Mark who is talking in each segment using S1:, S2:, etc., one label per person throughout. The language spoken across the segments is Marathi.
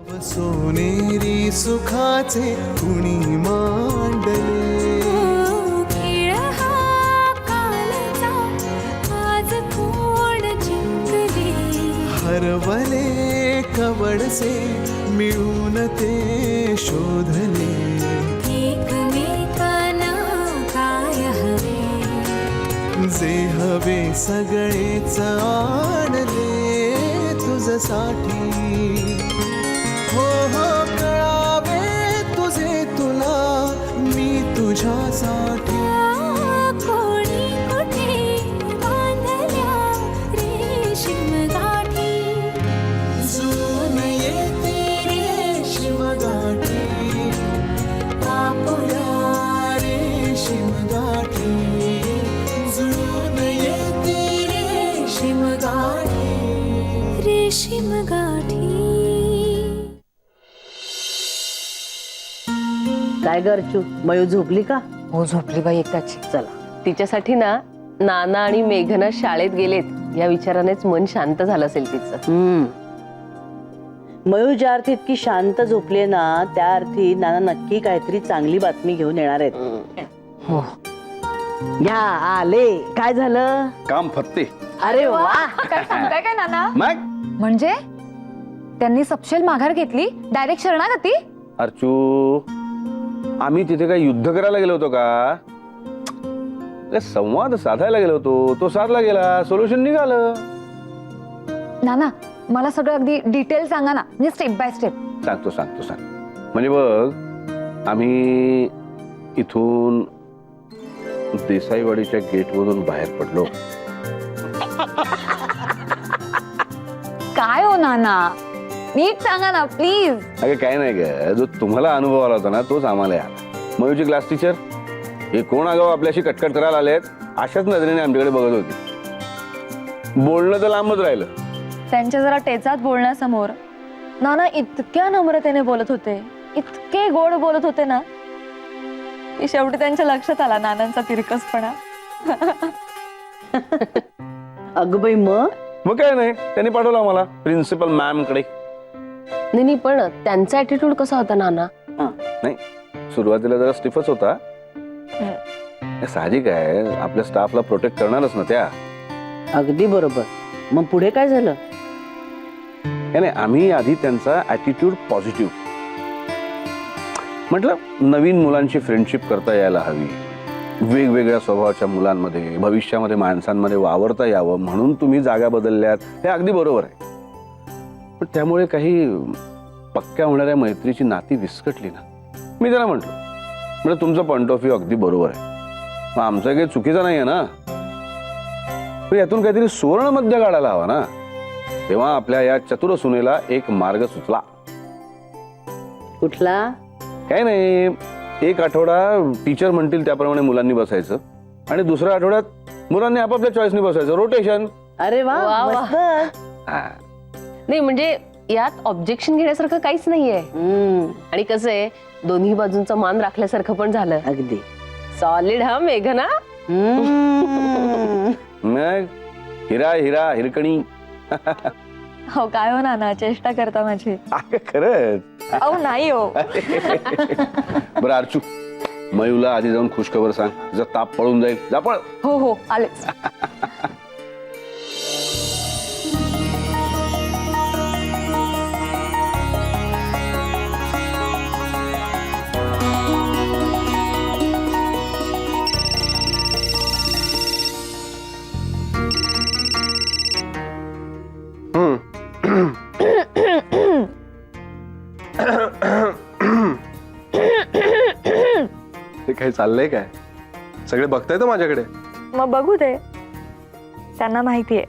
S1: सोनेरी सुखाचे कुणी मांडले,
S2: खेळ हा कालचा आज कोण जिंकले,
S1: हरवले कवडसे मिळून ते शोधले,
S2: एकमेकांना काय हवे,
S1: जे हवे सगळेच आणले तुझसाठी. हो हो कळावे तुझे तुला मी तुझ्यासाठी.
S2: कोणी कुठे बांधल्या रेशीम गाठी,
S1: जुळून येते रेशीम गाठी, आपुल्या रेशीम गाठी, जुळून येते रेशीम गाठी,
S2: रेशीम गाठी.
S3: काय गरचू मयू झोपली का?
S4: हो झोपली बाई एकदाची.
S3: चला तिच्यासाठी ना नाना आणि मेघना शाळेत गेलेत या विचारानेच मन शांत झालं असेल तिचं. मयू ज्या अर्थी इतकी शांत झोपली ना त्या अर्थी नाना नक्की काहीतरी चांगली बातमी घेऊन येणार आहेत.
S4: हो
S3: या आले. काय झालं?
S5: काम फत्ते.
S3: अरे वा.
S4: काय सांगताय काय नाना?
S5: मग
S4: म्हणजे त्यांनी सपशेल माघार घेतली, डायरेक्ट शरणागती?
S5: अर्चू, आम्ही तिथे काय युद्ध करायला गेलो होतो का? संवाद साधायला गेलो होतो, तो साधला गेला, सोल्युशन निघालं.
S4: नाना मला सगळं अगदी डिटेल सांगा ना, म्हणजे स्टेप बाय स्टेप.
S5: सांगतो. म्हणजे बघ, आम्ही इथून देसाईवाडीच्या गेट मधून बाहेर पडलो.
S4: काय हो नाना, नीट सांगा ना प्लीज.
S5: अगं काय नाही ग, जो तुम्हाला अनुभव आला होता ना तोच आम्हाला आला. मयूची क्लास टीचर हे कोण आगाव आपल्याशी कटकट करायला आलेत अशाच नजरेने आमच्याकडे बघत होती. बोलणं तर लांबच राहिलं.
S4: त्यांच्या जरा टेचात बोलण्यासमोर नाना इतक्या नम्रतेने बोलत होते, इतके गोड बोलत होते ना की शेवटी त्यांच्या लक्षात आला नानांचा तिरकसपणा.
S3: अगं बाई मग
S5: काय नाही, त्यांनी पाठवलं आम्हाला प्रिन्सिपल मॅम कडे.
S3: नाही पण त्यांचा ऍटिट्यूड कसा होता नाना?
S5: नाही, सुरुवातीला जरा स्टिफच होता. साहजिक आहे, आपल्या स्टाफला प्रोटेक्ट करणारच ना त्या.
S3: अगदी बरोबर. मग पुढे काय झालं?
S5: नाही, आम्ही आधी त्यांचा ऍटिट्यूड पॉझिटिव्ह म्हटलं. नवीन मुलांची फ्रेंडशिप करता यायला हवी, वेगवेगळ्या स्वभावाच्या मुलांमध्ये भविष्यामध्ये माणसांमध्ये वावरता यावं म्हणून तुम्ही जागा बदलल्यात, हे अगदी बरोबर आहे. पण त्यामुळे काही पक्क्या होणाऱ्या मैत्रीची नाती विस्कटली ना. मी त्याला म्हटलं, म्हणजे तुमचं पॉइंट ऑफ व्ह्यू अगदी बरोबर आहे, मग आमचं काही चुकीचं नाहीये ना. पण यातून काहीतरी सुवर्ण मध्य काढायला हवा ना. तेव्हा आपल्या या चतुर सुनेला एक मार्ग सुचला.
S3: कुठला?
S5: काय नाही, एक आठवडा टीचर म्हणतील त्याप्रमाणे मुलांनी बसायचं आणि दुसऱ्या आठवड्यात मुलांनी आपापल्या चॉईसनी बसायचं, रोटेशन.
S3: अरे वा, वा, वा. मस्त. नाही म्हणजे यात ऑब्जेक्शन घेण्यासारखं काहीच नाहीये. आणि कसं आहे, दोन्ही बाजूंचा मान राखल्यासारखं पण झालं. अगदी
S2: सॉलिड हा मेघना.
S5: मग हिरा हिरा हिरकणी.
S4: हो काय हो नाना, चेष्टा करता माझी.
S5: खरंच.
S4: अहो नाही हो.
S5: बरं अर्चू, मयूला आधी जाऊन खुशखबर सांग, जर ताप पळून जाईल. जा पळ.
S4: हो हो आलेच.
S6: ते काही चाललंय काय? सगळे बघताय तर माझ्याकडे.
S4: मग बघू दे, त्यांना माहितीये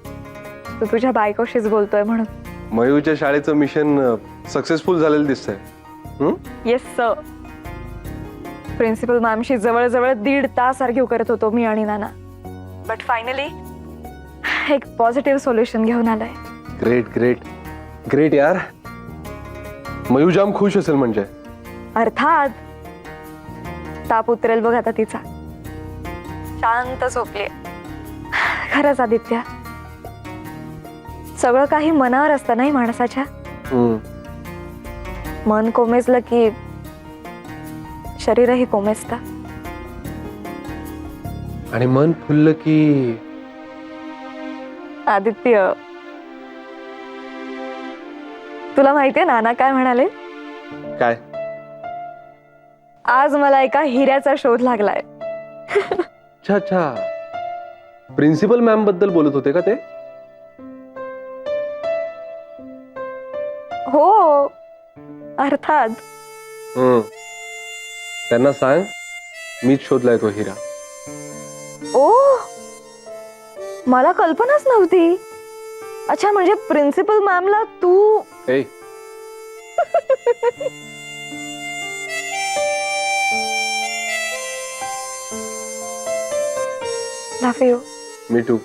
S4: तू तुझ्या बायकोशीच बोलतोय म्हणून.
S6: मयूच्या शाळेचं मिशन सक्सेसफुल झालेलं दिसतंय.
S4: Yes sir. प्रिन्सिपल मॅमशी जवळजवळ 1.5 तास आर्ग्यू करत होतो मी आणि नाना, बट फायनली एक पॉझिटिव्ह सोल्युशन घेऊन आलाय.
S6: ग्रेट ग्रेट ग्रेट यार. मयू जाम खुश असेल म्हणजे.
S4: अर्थात. ताप उतरेल बघ आता तिचा. शांत झोपलीये. खरंच आदित्य, सगळं काही मनावर असतं नाही माणसाच्या. मन कोमेजलं की शरीरही कोमेजतं.
S6: आणि मन फुललं की
S4: आदित्य, तुला माहितीये नाना काय म्हणाले?
S6: काय?
S4: आज मला एका हिऱ्याचा शोध लागलाय.
S6: अच्छा अच्छा, प्रिन्सिपल मॅम बद्दल बोलत होते का ते?
S4: हो, अर्थात.
S6: त्यांना सांग मीच शोधलाय तो हिरा.
S4: ओ, मला कल्पनाच नव्हती. अच्छा, म्हणजे प्रिन्सिपल मॅमला तू.
S6: ए
S4: love you.
S6: Me too.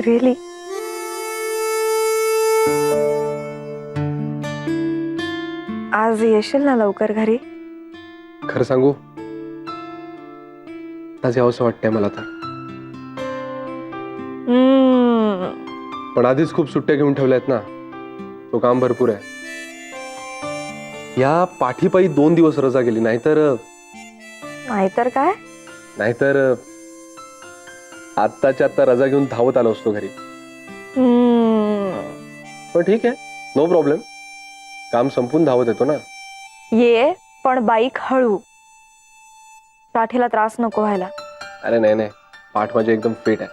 S4: Really? आज येशील ना लवकर घरी?
S6: खरं सांगू, आज यावंसं वाटतंय मला तर. पण आधीच खूप सुट्ट्या घेऊन ठेवल्यात ना, तो काम भरपूर आहे. या पाठीपायी 2 दिवस रजा गेली, नाहीतर
S4: काय?
S6: आत्ताच्या आत्ता रजा घेऊन धावत आलो असतो घरी. पण ठीक आहे, नो प्रॉब्लेम. काम संपून धावत येतो ना.
S4: ये, पण बाईक हळू. पाठीला त्रास नको व्हायला.
S6: अरे नहीं नहीं, पाठ माझी एकदम फिट है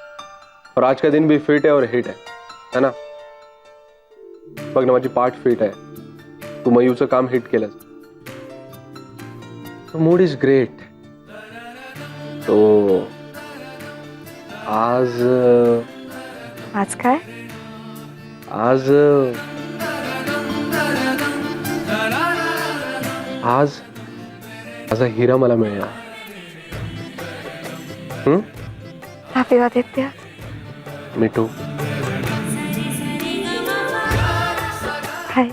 S6: और आज का दिन भी फिट है और हिट है ना. बघ ना, माझी पाठ फिट आहे. तू मयूचं काम हिट केलंस. Mood is great. तो आज
S4: काय?
S6: आज माझा हिरा मला मिळाला.
S4: Happy Aditya.
S6: Me too.
S4: Hi.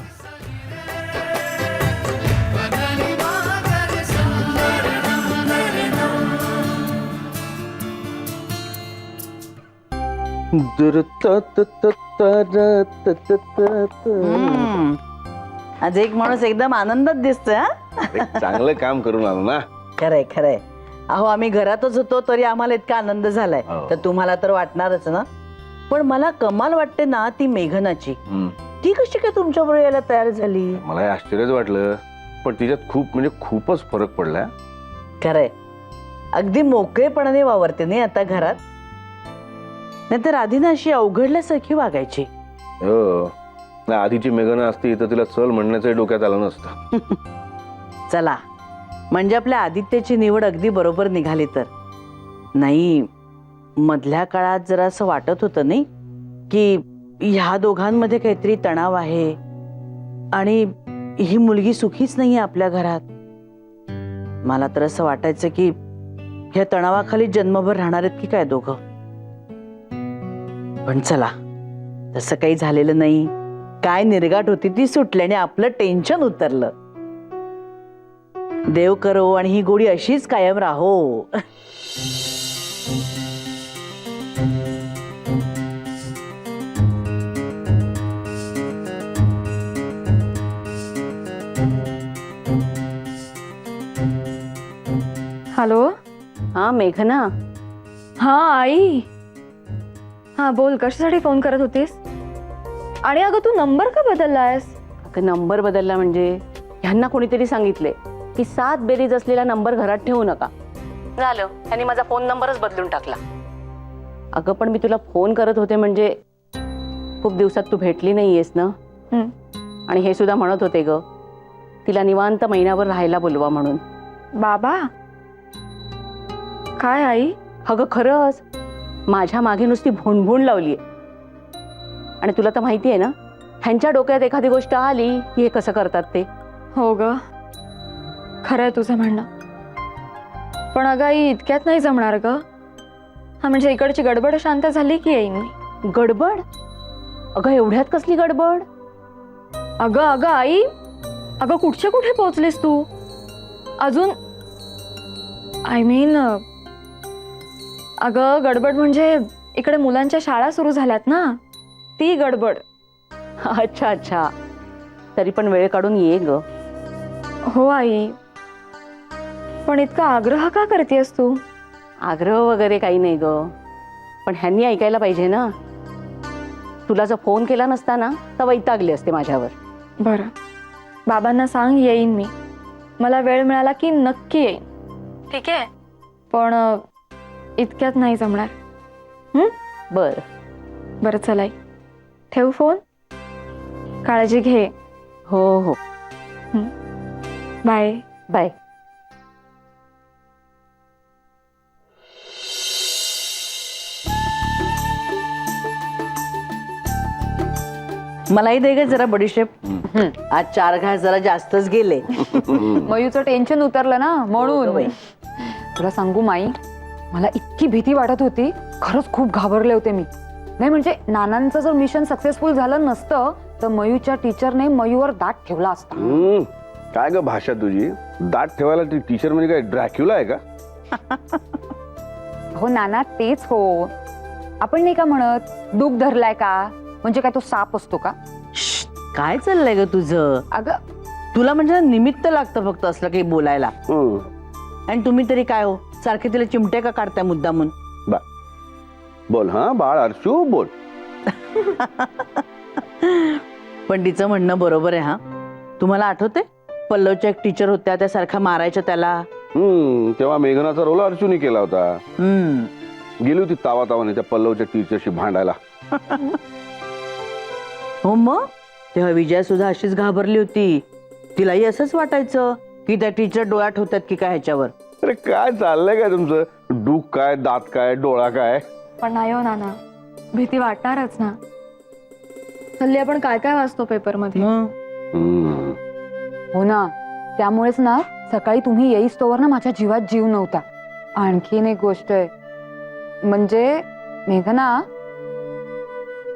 S3: आज एक माणूस एकदम आनंदात दिसतोय.
S5: चांगलं काम करून आलो ना.
S3: खरंय खरंय. अहो, आम्ही घरातच होतो तरी आम्हाला इतका आनंद झालाय,
S5: हो.
S3: तर तुम्हाला तर वाटणारच ना. पण मला कमाल वाटते ना ती मेघनाची. ती कशी काय तुमच्या बरोबर यायला तयार झाली?
S5: मला हे आश्चर्यच वाटलं, पण तिच्यात खूपच फरक पडलाय.
S3: खरंय, अगदी मोकळेपणाने वावरते नाही आता घरात. नाहीतर आधी ना अशी अवघडल्यासारखी वागायची.
S5: हो, नाही आधीची मेघना असती तर तिला चल म्हणण्याचं डोक्यात आलं नसतं.
S3: चला, म्हणजे आपल्या आदित्यची निवड अगदी बरोबर निघाली तर. नाही, मधल्या काळात जरा असं वाटत होतं नाही की ह्या दोघांमध्ये काहीतरी तणाव आहे आणि ही मुलगी सुखीच नाहीये आपल्या घरात. मला तर असं वाटायचं की ह्या तणावाखाली जन्मभर राहणार आहेत की काय दोघं. पण चला, तसं काही झालेलं नाही. काय निर्गाट होती ती सुटल्याने आपलं टेन्शन उतरलं. देव करो आणि ही गोडी अशीच कायम राहो.
S4: हॅलो.
S3: हा मेघना.
S4: हा आई. हा बोल, कशासाठी फोन करत होतीस? आणि अगं तू नंबर का बदललायस?
S3: अगं नंबर बदलला म्हणजे ह्यांना कोणीतरी सांगितले की 7 बेरीज असलेला नंबर घरात ठेवू नका. झालं, त्यांनी माझा फोन नंबरच बदलून टाकला. अगं पण मी तुला फोन करत होते म्हणजे खूप दिवसात तू भेटली नाहीयेस ना. आणि हे सुद्धा म्हणत होते ग, तिला निवांत महिनाभर राहायला बोलवा म्हणून.
S4: बाबा, काय आई?
S3: अगं खरंच, माझ्या मागे नुसती भुणभुण लावलीये. आणि तुला तर माहिती आहे ना, ह्यांच्या डोक्यात एखादी गोष्ट आली की हे कसं करतात ते.
S4: हो ग, खरंय तुझं म्हणणं. पण अगं आई, इतक्यात नाही जमणार ग. हा म्हणजे इकडची गडबड शांत झाली की येईन मी.
S3: गडबड? अगं एवढ्यात कसली गडबड?
S4: अगं आई, अगं कुठचे कुठे पोहोचलीस तू अजून? आय मीन, अगं गडबड म्हणजे इकडे मुलांच्या शाळा सुरू झाल्यात ना, ती गडबड.
S3: अच्छा अच्छा, तरी पण वेळ काढून ये ग.
S4: हो आई, पण इतका आग्रह का करतेस तू?
S3: आग्रह वगैरे काही नाही ग, पण ह्यांनी ऐकायला पाहिजे ना. तुला जर फोन केला नसता ना तर वैतागले असते माझ्यावर.
S4: बरं, बाबांना सांग येईन मी. मला वेळ मिळाला की नक्की येईन. ठीक आहे, पण इतक्यात नाही जमणार.
S3: बर.
S4: बरं चल आई, ठेव फोन. काळजी घे.
S3: हो हो.
S4: बाय.
S3: बाय. मलाही दे ग जरा बडीशेप. आज 4 घास जरा जास्तच गेले.
S4: मयूचं टेन्शन उतरलं ना म्हणून. तुला सांगू माई, मला इतकी भीती वाटत होती, खरंच खूप घाबरले होते मी. नाही म्हणजे नानांचं जर मिशन सक्सेसफुल झालं नसतं तर मयूच्या टीचरने मयूवर दाट ठेवला असता.
S5: काय ग भाषा तुझी, दाट ठेवायला ती टीचर म्हणजे काय ड्रॅक्युला आहे का?
S4: हो नाना, तेच हो. आपण नाही का म्हणत डूब धरलाय का, म्हणजे काय तो साप असतो का?
S3: काय चाललंय ग तुझं?
S4: अगं
S3: तुला म्हणजे निमित्त लागतं फक्त असलं काही बोलायला. आणि तुम्ही तरी काय हो, सारखे तिला चिमटे का काढताय मुद्दामून?
S5: बोल हा बाळ अर्शू, बोल.
S3: पण तिचं म्हणणं बरोबर आहे हा. तुम्हाला आठवते पल्लवच्या एक टीचर होत्या, त्या सारखा मारायच्या त्याला.
S5: तेव्हा मेघनाचा रोल अर्जुनी केला होता. गेली होती तावा तावाने त्या पल्लवच्या टीचरशी भांडायला.
S3: हो मग तेव्हा विजया सुद्धा अशीच घाबरली होती. तिलाही असंच वाटायचं की त्या टीचर डोळ्यात होत्यात की काय ह्याच्यावर.
S5: अरे काय चाललंय काय तुमचं? डूक काय, दात काय, डोळा काय?
S4: पण नाही हो नाना, भीती वाटणारच ना. हल्ली आपण काय काय वाचतो पेपर मध्ये. हो ना, त्यामुळेच ना सकाळी तुम्ही येईस्तोवर ना माझ्या जीवात जीव नव्हता. आणखीन एक गोष्ट आहे, म्हणजे मेघना,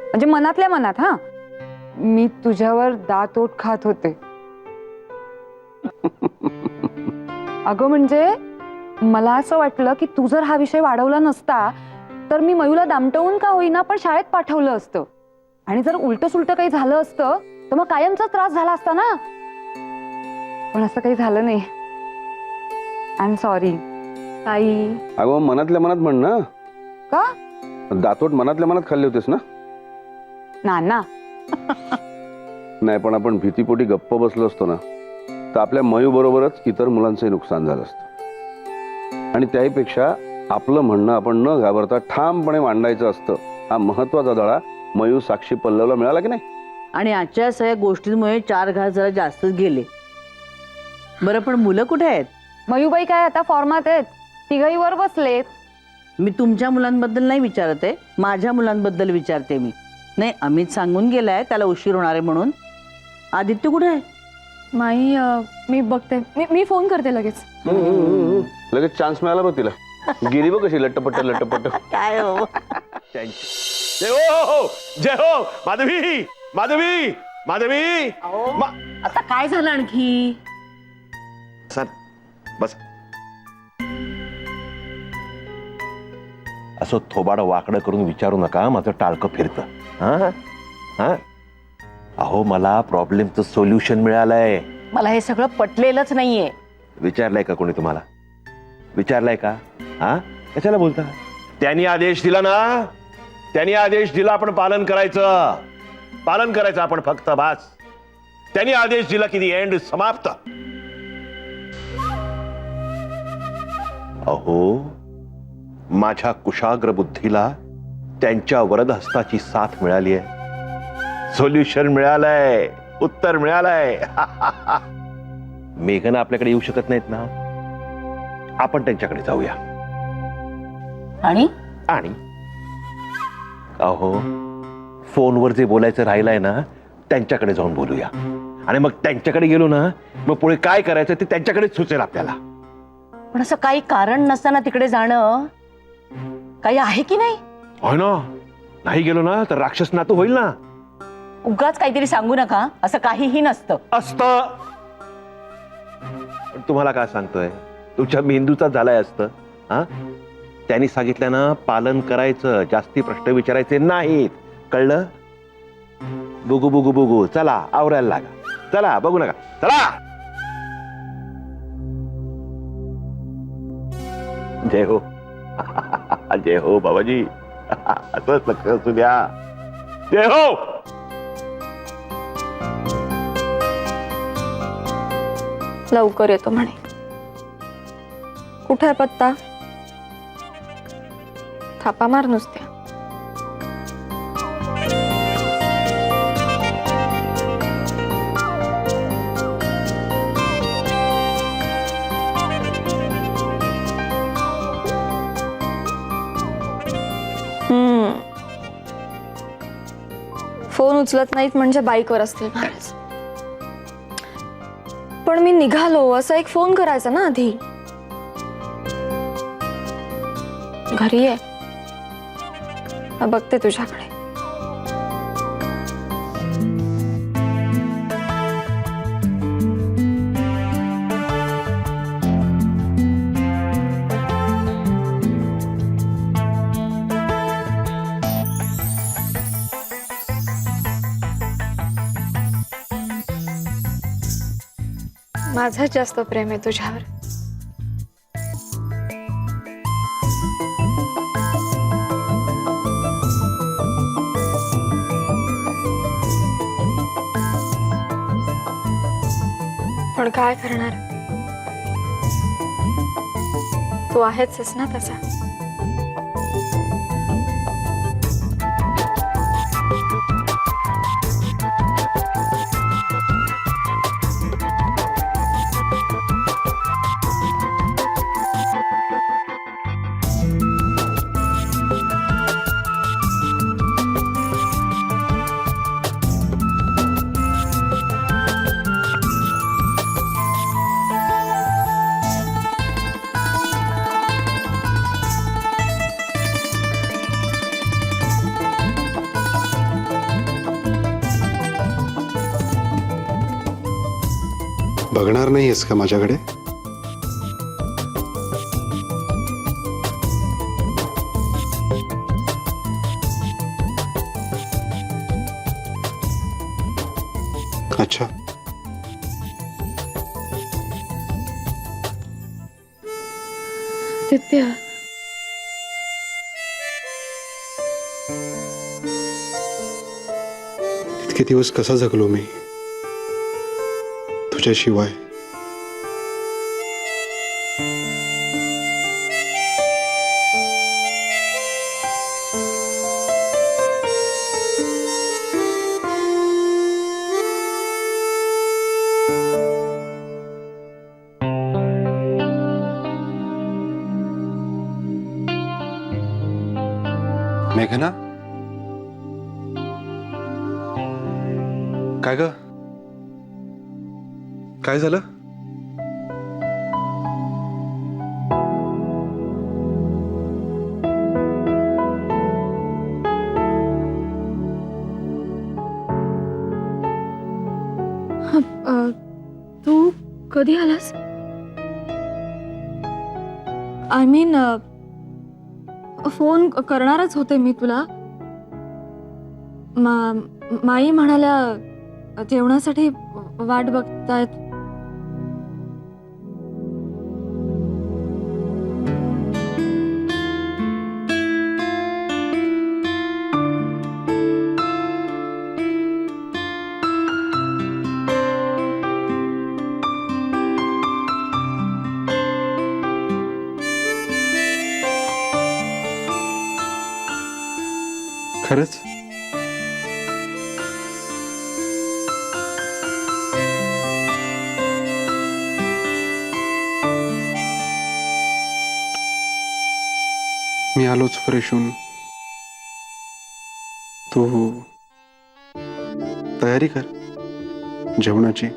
S4: म्हणजे मनातल्या मनात हा, मी तुझ्यावर दात ओठ खात होते. अगं म्हणजे मला असं वाटलं की तू जर हा विषय वाढवला नसता तर मी मयूला दामटवून का होईना पण शाळेत पाठवलं असतं. आणि जर उलट सुलट काही झालं असतं तर मग कायमचा त्रास झाला असता ना. पण असं काही झालं नाही. I am sorry I.
S5: अगं मनातल्या मनात म्हण ना.
S4: का?
S5: दातोट मनातल्या मनात खाल्ले होतेस ना.
S4: नाना
S5: नाही, पण आपण भीतीपोटी गप्प बसलो असतो ना तर आपल्या मयू बरोबरच इतर मुलांचंही नुकसान झालं असतं. आणि त्याहीपेक्षा आपलं म्हणणं आपण न घाबरता ठामपणे मांडायचं असतं. हा महत्वाचा धडा मयू, साक्षी, पल्लवला मिळाला की नाही.
S3: आणि आजच्या सगळ्या गोष्टींमुळे 4 घास जरा जास्तच गेले. बरं, पण मुलं कुठे आहेत?
S4: मयूबाई काय आता फॉर्मात आहेत, तिघही वर बसलेत.
S3: मी तुमच्या मुलांबद्दल नाही विचारत आहे, माझ्या मुलांबद्दल विचारते मी. नाही, अमित सांगून गेलाय त्याला उशीर होणार आहे म्हणून. आदित्य कुठे आहे?
S4: माई मी बघते, मी फोन करते लगेच.
S5: लगेच चान्स मिळाला बघ तिला. गेली बघ कशी लट्टपट्ट लट्टपट्ट.
S3: काय हो?
S7: जय हो, जय हो. माधवी, माधवी, माधवी.
S3: आता काय झालं आणखी?
S7: सर बस. असं थोबाड वाकडं करून विचारू नका, माझं टाळकं फिरतं. हा हा, अहो मला प्रॉब्लेमचं सोल्युशन मिळालंय.
S3: मला हे सगळं पटलेलंच नाहीये.
S7: विचारलंय का कोणी तुम्हाला? विचारलंय का? हा, कशाला बोलता? त्यांनी आदेश दिला ना, त्यांनी आदेश दिला, आपण पालन करायचं. पालन करायचं आपण फक्त, बास. त्यांनी आदेश दिला की दी एंड समाप्त. अहो माझ्या कुशाग्र बुद्धीला त्यांच्या वरदहस्ताची साथ मिळाली आहे. सोल्युशन मिळालंय, उत्तर मिळालंय. मेघना आपल्याकडे येऊ शकत नाहीत ना, आपण त्यांच्याकडे जाऊया.
S3: आणि
S7: आणि अहो फोनवर जे बोलायचं राहिलंय ना त्यांच्याकडे जाऊन बोलूया. आणि मग त्यांच्याकडे गेलो ना, मग पुढे काय करायचं ते त्यांच्याकडेच सुचेल आपल्याला.
S3: पण असं काही कारण नसताना तिकडे जाणं काही आहे की नाही?
S7: हो ना, नाही गेलो ना तर राक्षस नातू होईल ना.
S3: उगाच काहीतरी सांगू नका, असं काहीही नसतं.
S7: असतं. पण तुम्हाला काय सांगतोय, तुमच्या मेंदूचा झालाय असतं. हा, त्यांनी सांगितल्यानं पालन करायचं, जास्ती प्रश्न विचारायचे नाहीत. कळलं? बुगू बुगू बुगू, चला आवरायला लागा. चला, बघू नका, चला. जय हो. जय हो बाबाजी. असंच लक्ष असू द्या. जय हो.
S8: लवकर येतो म्हणे. कुठे आहे पत्ता? थापा मार नुसत्या. फोन उचलत नाहीत म्हणजे बाईकवर असतील महाराज. पण मी निघालो असा एक फोन करायचा ना आधी. घरी आहे, बघते तुझ्याकडे. माझं जास्त प्रेम आहे तुझ्यावर. पण काय करणार, तू आहेच ना तसा.
S9: बघणार नाहीयेस का माझ्याकडे? अच्छा,
S8: दित्या,
S9: इतके दिवस कसा जगलो मी तुझ्याशिवाय. मेघना, काय ग, काय झालं?
S8: तू कधी आलास? आय मीन फोन करणारच होते मी तुला. माई म्हणाल्या जेवणासाठी वाट बघतायत.
S9: खरंच? मी आलोच फ्रेश होऊन. तू तयारी कर जेवणाची.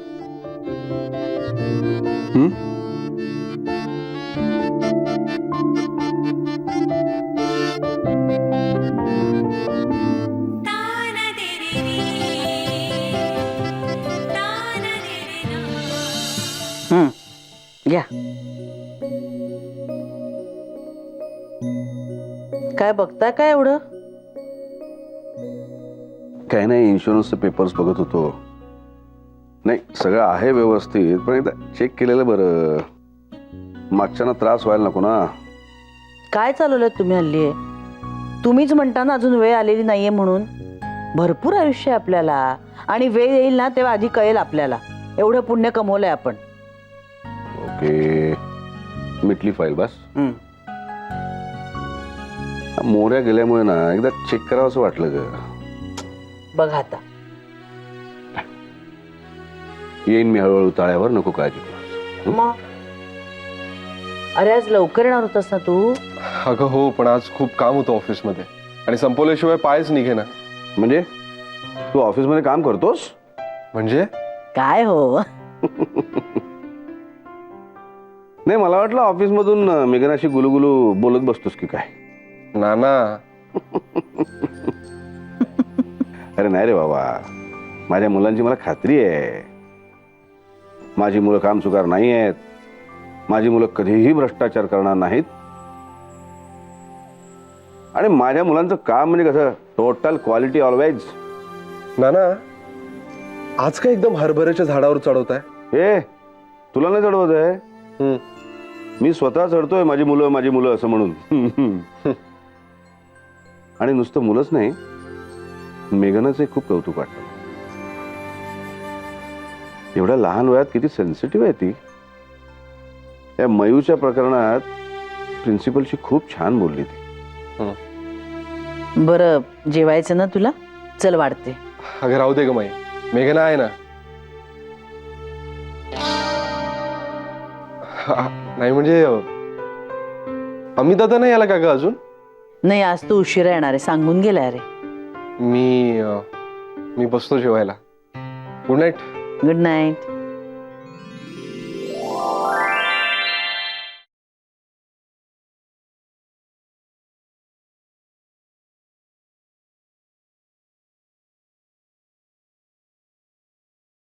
S3: घ्या. काय बघताय काय एवढं?
S5: काही नाही, इन्शुरन्सचे पेपर्स बघत होतो. नाही, सगळं आहे व्यवस्थित, पण एकदा चेक केलेलं बरं. मागच्यांना त्रास व्हायला नको ना.
S3: काय चालवलं तुम्ही हल्ली? तुम्हीच म्हणता ना अजून वेळ आलेली नाहीये म्हणून. भरपूर आयुष्य आहे आपल्याला, आणि वेळ येईल ना तेव्हा आधी कळेल आपल्याला. एवढं पुण्य कमवलंय आपण.
S5: ओके, मिटली फाईल बस. मोऱ्या गेल्यामुळे ना एकदा चेक करावं असं वाटलं ग.
S3: बघ आता.
S5: येईन मी हळूहळू ताळ्यावर, नको काळजी करू.
S3: मग अरे आज लवकर येणार होतास ना तू?
S6: अगं हो, पण आज खूप काम होतं ऑफिसमध्ये आणि संपवल्याशिवाय पायच निघे ना.
S5: म्हणजे तू ऑफिसमध्ये काम करतोस?
S6: म्हणजे
S3: काय हो.
S5: नाही, मला वाटलं ऑफिसमधून मेघनाशी गुलुगुलू बोलत बसतोस की काय.
S6: नाना,
S5: अरे नाही रे बाबा, माझ्या मुलांची मला खात्री आहे. माझी मुलं कामचुकार नाही आहेत. माझी मुलं कधीही भ्रष्टाचार करणार नाहीत. आणि माझ्या मुलांचं काम म्हणजे कसं, टोटल क्वालिटी ऑलवेज.
S6: नाना, आज काय एकदम हरभऱ्याच्या झाडावर चढवताय?
S5: ए, तुला नाही चढवत आहे, मी स्वतः चढतोय माझी मुलं असं म्हणून. आणि नुसतं मुलंच नाही, मेघनाचं खूप कौतुक वाटतं. एवढ्या लहान वयात किती सेन्सिटिव्ह आहे ती. त्या मयूच्या प्रकरणात प्रिन्सिपलशी खूप छान बोलली ती.
S3: बरं, जेवायचं ना तुला? चल वाढते.
S6: अगं राहू दे ग माई, मेघना आहे ना. नाही म्हणजे अमित दादा नाही आला का ग अजून?
S3: नाही, आज तू उशिरा येणार आहे, सांगून गेलाय रे.
S6: मी बसतो जेवायला. Good night.
S3: Good night.